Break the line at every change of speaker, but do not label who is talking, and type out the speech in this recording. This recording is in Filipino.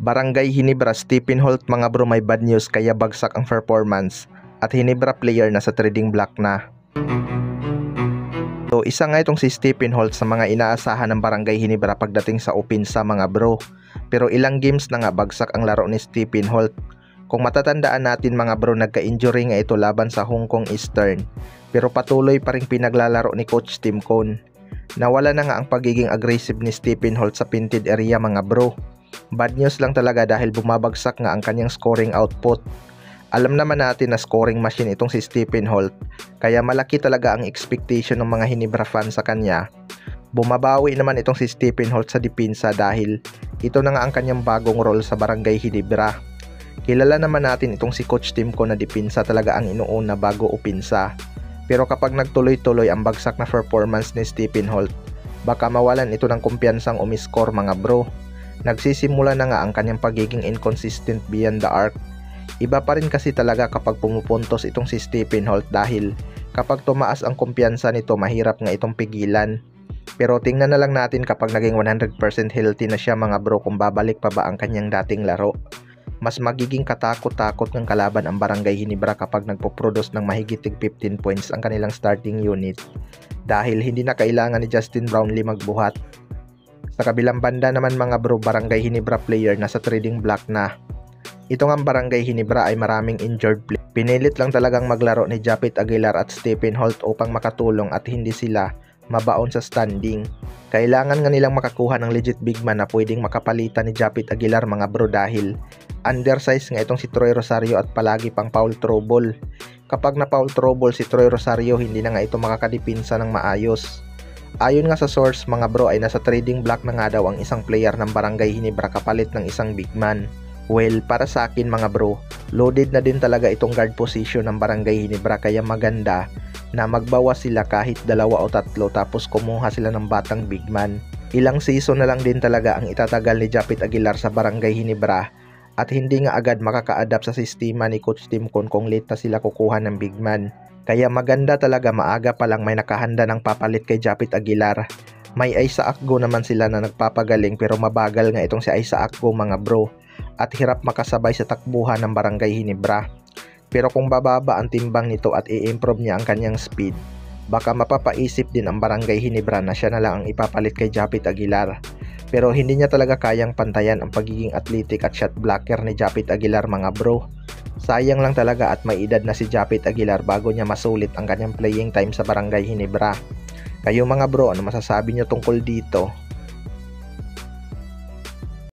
Barangay Ginebra Stephen Holt mga bro, may bad news kaya bagsak ang performance at Ginebra player na sa trading block na. So isa nga itong si Stephen Holt sa mga inaasahan ng Barangay Ginebra pagdating sa opensa mga bro. Pero ilang games na nga bagsak ang laro ni Stephen Holt. Kung matatandaan natin mga bro, nagka-injury nga ito laban sa Hong Kong Eastern. Pero patuloy pa rin pinaglalaro ni Coach Tim Cone. Nawala na nga ang pagiging aggressive ni Stephen Holt sa painted area mga bro. Bad news lang talaga dahil bumabagsak nga ang kanyang scoring output. Alam naman natin na scoring machine itong si Stephen Holt, kaya malaki talaga ang expectation ng mga Ginebra fans sa kanya. Bumabawi naman itong si Stephen Holt sa depensa dahil ito na nga ang kanyang bagong role sa Barangay Ginebra. Kilala naman natin itong si Coach Tim Cone na depensa talaga ang inuuna bago opensa. Pero kapag nagtuloy-tuloy ang bagsak na performance ni Stephen Holt, baka mawalan ito ng kumpiyansang umiscore mga bro. Nagsisimula na nga ang kanyang pagiging inconsistent beyond the arc. Iba pa rin kasi talaga kapag pumupuntos itong si Stephen Holt dahil kapag tumaas ang kumpiyansa nito, mahirap nga itong pigilan. Pero tingnan na lang natin kapag naging 100% healthy na siya mga bro, kung babalik pa ba ang kanyang dating laro. Mas magiging katakot-takot ng kalaban ang Barangay Ginebra kapag nagpo-produce ng mahigit 15 points ang kanilang starting unit dahil hindi na kailangan ni Justin Brownlee magbuhat. Sa kabilang banda naman mga bro, Barangay Ginebra player na sa trading block na. Ito nga Barangay Ginebra ay maraming injured player. Pinilit lang talagang maglaro ni Japit Aguilar at Stephen Holt upang makatulong at hindi sila mabaon sa standing. Kailangan nga nilang makakuha ng legit big man na pwedeng makapalitan ni Japit Aguilar mga bro dahil undersize nga itong si Troy Rosario at palagi pang foul trouble. Kapag na foul trouble si Troy Rosario, hindi na nga ito makakadipinsa ng maayos. Ayon nga sa source mga bro ay nasa trading block na nga daw ang isang player ng Barangay Ginebra kapalit ng isang big man. Well, para sa akin mga bro, loaded na din talaga itong guard position ng Barangay Ginebra kaya maganda na magbawas sila kahit 2 o 3 tapos kumuha sila ng batang big man. Ilang season na lang din talaga ang itatagal ni Japit Aguilar sa Barangay Ginebra at hindi nga agad makaka-adapt sa sistema ni Coach Tim Cone kung late na sila kukuha ng big man. Kaya maganda talaga maaga pa lang may nakahanda ng papalit kay Japit Aguilar. May Isaac Go naman sila na nagpapagaling pero mabagal nga itong si Isaac Go mga bro at hirap makasabay sa takbuhan ng Barangay Ginebra. Pero kung bababa ang timbang nito at i-improve niya ang kanyang speed, baka mapapaisip din ang Barangay Ginebra na siya na lang ang ipapalit kay Japit Aguilar. Pero hindi niya talaga kayang pantayan ang pagiging athletic at shot blocker ni Japit Aguilar mga bro. Sayang lang talaga at may edad na si Japit Aguilar bago niya masulit ang kanyang playing time sa Barangay Ginebra. Kayo mga bro, ano masasabi niyo tungkol dito?